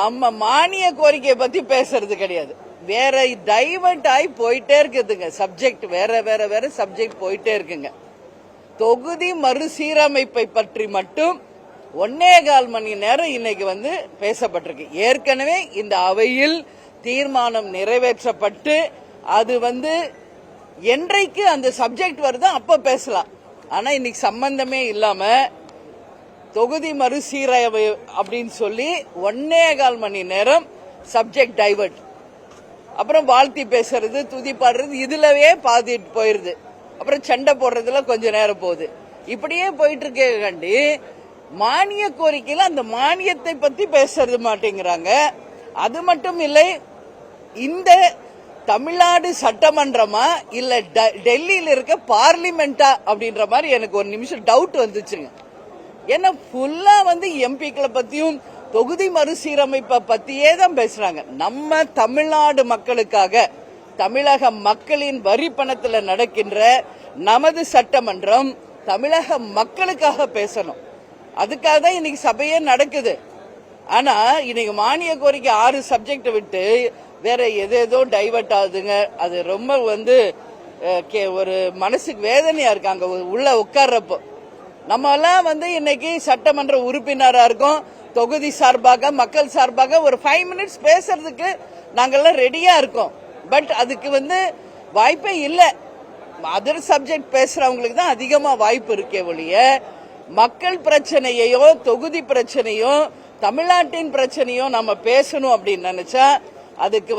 நம்ம மானிய கோரிக்கையை பத்தி பேசுறது கிடையாது. வேற டைவர்ட் ஆகி போயிட்டே இருக்குதுங்க சப்ஜெக்ட். வேற வேற வேற சப்ஜெக்ட் போயிட்டே இருக்குங்க. தொகுதி மறுசீரமைப்பை பற்றி மட்டும் 1.25 மணி நேரம் இன்னைக்கு பேசப்பட்டிருக்கு. ஏற்கனவே இந்த அவையில் தீர்மானம் நிறைவேற்றப்பட்டு அது என்றைக்கு அந்த சப்ஜெக்ட் வருதோ அப்ப பேசலாம். ஆனா இன்னைக்கு சம்பந்தமே இல்லாம தொகுதி மறுசீரமைப்பு அப்படின்னு சொல்லி 1.25 மணி நேரம் சப்ஜெக்ட் டைவர்ட். அப்புறம் வாழ்த்தி பேசுறது, துதி பாடுறது, இதுலவே பாதி போயிருது. அப்புறம் சண்டை போடுறதுல கொஞ்ச நேரம் போகுது. இப்படியே போயிட்டு இருக்கேண்டி மானிய கோரிக்கையில அந்த மானியத்தை பத்தி பேசுறது மாட்டேங்கிறாங்க. அது மட்டும் இல்லை, இந்த தமிழ்நாடு சட்டமன்றமா இல்ல டெல்லியில இருக்க பார்லிமெண்டா அப்படின்ற மாதிரி எனக்கு ஒரு நிமிஷம் டவுட் வந்துச்சுங்க. ஏன்னா ஃபுல்லா எம்பிக்களை பத்தியும் தொகுதி மறுசீரமைப்பை பத்தியே தான் பேசுறாங்க. நம்ம தமிழ்நாடு மக்களுக்காக, தமிழக மக்களின் வரி பணத்தில் நடக்கின்ற நமது சட்டமன்றம் தமிழக மக்களுக்காக பேசணும். அதுக்காக தான் இன்னைக்கு சபையே நடக்குது. ஆனா இன்னைக்கு மானிய கோரிக்கை 6 சப்ஜெக்ட் விட்டு வேற எதேதோ டைவர்ட் ஆகுதுங்க. அது ரொம்ப ஒரு மனசுக்கு வேதனையா இருக்காங்க உள்ள உட்கார்றப்போ. நம்ம எல்லாம் இன்னைக்கு சட்டமன்ற உறுப்பினரா இருக்கோம். தொகுதி சார்பாக, மக்கள் சார்பாக ஒரு 5 மினிட்ஸ் பேசுறதுக்கு நாங்கெல்லாம் ரெடியா இருக்கோம். பட் அதுக்கு வாய்ப்பே இல்லை. அதர் சப்ஜெக்ட் பேசுறவங்களுக்கு தான் அதிகமா வாய்ப்பு இருக்கே ஒழிய மக்கள் பிரச்சனையோ தொகுதி பிரச்சனையோ தமிழ்நாட்டின் பிரச்சனையோ நம்ம பேசணும் அப்படின்னு நினைச்சா அதுக்கு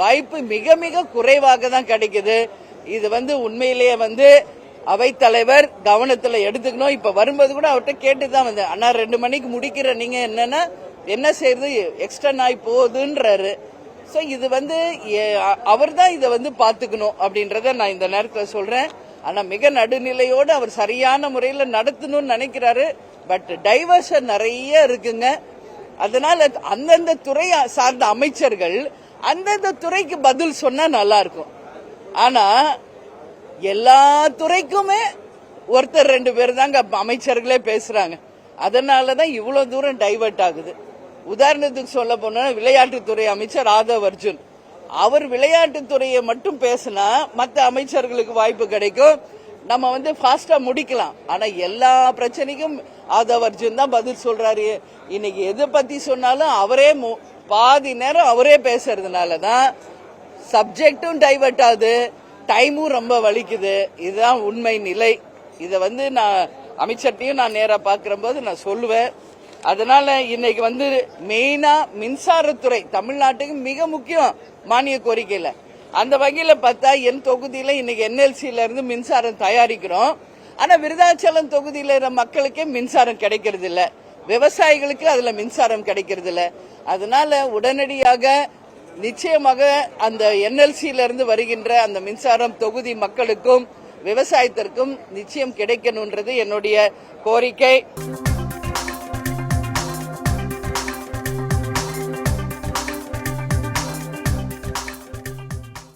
வாய்ப்பு மிக மிக குறைவாக தான் கிடைக்குது. இது உண்மையிலேயே அவைத்தலைவர் கவனத்துல எடுத்துக்கணும். இப்ப வரும்போது கூட அவர்கிட்ட கேட்டுதான் வந்தேன். அண்ணா 2 மணிக்கு முடிக்கிற நீங்க என்ன செய்யறது, எக்ஸ்டர்ன் ஆகி போகுதுன்றாரு. சோ இது அவர் தான் இதை பாத்துக்கணும் அப்படின்றத நான் இந்த நேரத்தில் சொல்றேன். ஆனா மிக நடுநிலையோடு அவர் சரியான முறையில் நடத்தணும்னு நினைக்கிறாரு. பட் டைவர்ஷன் நிறைய இருக்குங்க. அதனால அந்தந்த துறை சார்ந்த அமைச்சர்கள் அந்தந்த துறைக்கு பதில் சொன்னா நல்லா இருக்கும். ஆனா எல்லா துறைக்குமே ஒருத்தர் 2 பேர் தாங்க அமைச்சர்களே பேசுறாங்க. அதனாலதான் இவ்வளவு தூரம் டைவர்ட் ஆகுது. உதாரணத்துக்கு சொல்ல போனா விளையாட்டுத்துறை அமைச்சர் ஆதவ் அர்ஜுன், அவர் விளையாட்டுத்துறையை மட்டும் பேசினா மற்ற அமைச்சர்களுக்கு வாய்ப்பு கிடைக்கும். நம்ம ஃபாஸ்டா முடிக்கலாம். ஆனா எல்லா பிரச்சனைக்கும் ஆதவ் அர்ஜுன் தான் பதில் சொல்றாரு. இன்னைக்கு எதை பத்தி சொன்னாலும் அவரே பாதி நேரம் அவரே பேசுறதுனாலதான் சப்ஜெக்டும் டைவர்ட் ஆகுது, டைமும் ரொம்ப வலிக்குது. இதுதான் உண்மை நிலை. இதை நான் அமைச்சர்ட்டையும் நான் நேரா பாக்குற போது நான் சொல்லுவேன். அதனால இன்னைக்கு மெயினா மின்சாரத்துறை தமிழ்நாட்டுக்கு மிக முக்கியம் மானிய கோரிக்கையில. அந்த வகையில பார்த்தா என் தொகுதியில இன்னைக்கு NLCல இருந்து மின்சாரம் தயாரிக்கிறோம். ஆனா விருதாச்சலம் தொகுதியில இருக்கிற மக்களுக்கே மின்சாரம் கிடைக்கிறது இல்ல, விவசாயிகளுக்கு அதுல மின்சாரம் கிடைக்கிறது இல்ல. அதனால உடனடியாக நிச்சயமாக அந்த NLCல இருந்து வருகின்ற அந்த மின்சாரம் தொகுதி மக்களுக்கும் விவசாயத்திற்கும் நிச்சயம் கிடைக்கணும்ன்றது என்னுடைய கோரிக்கை.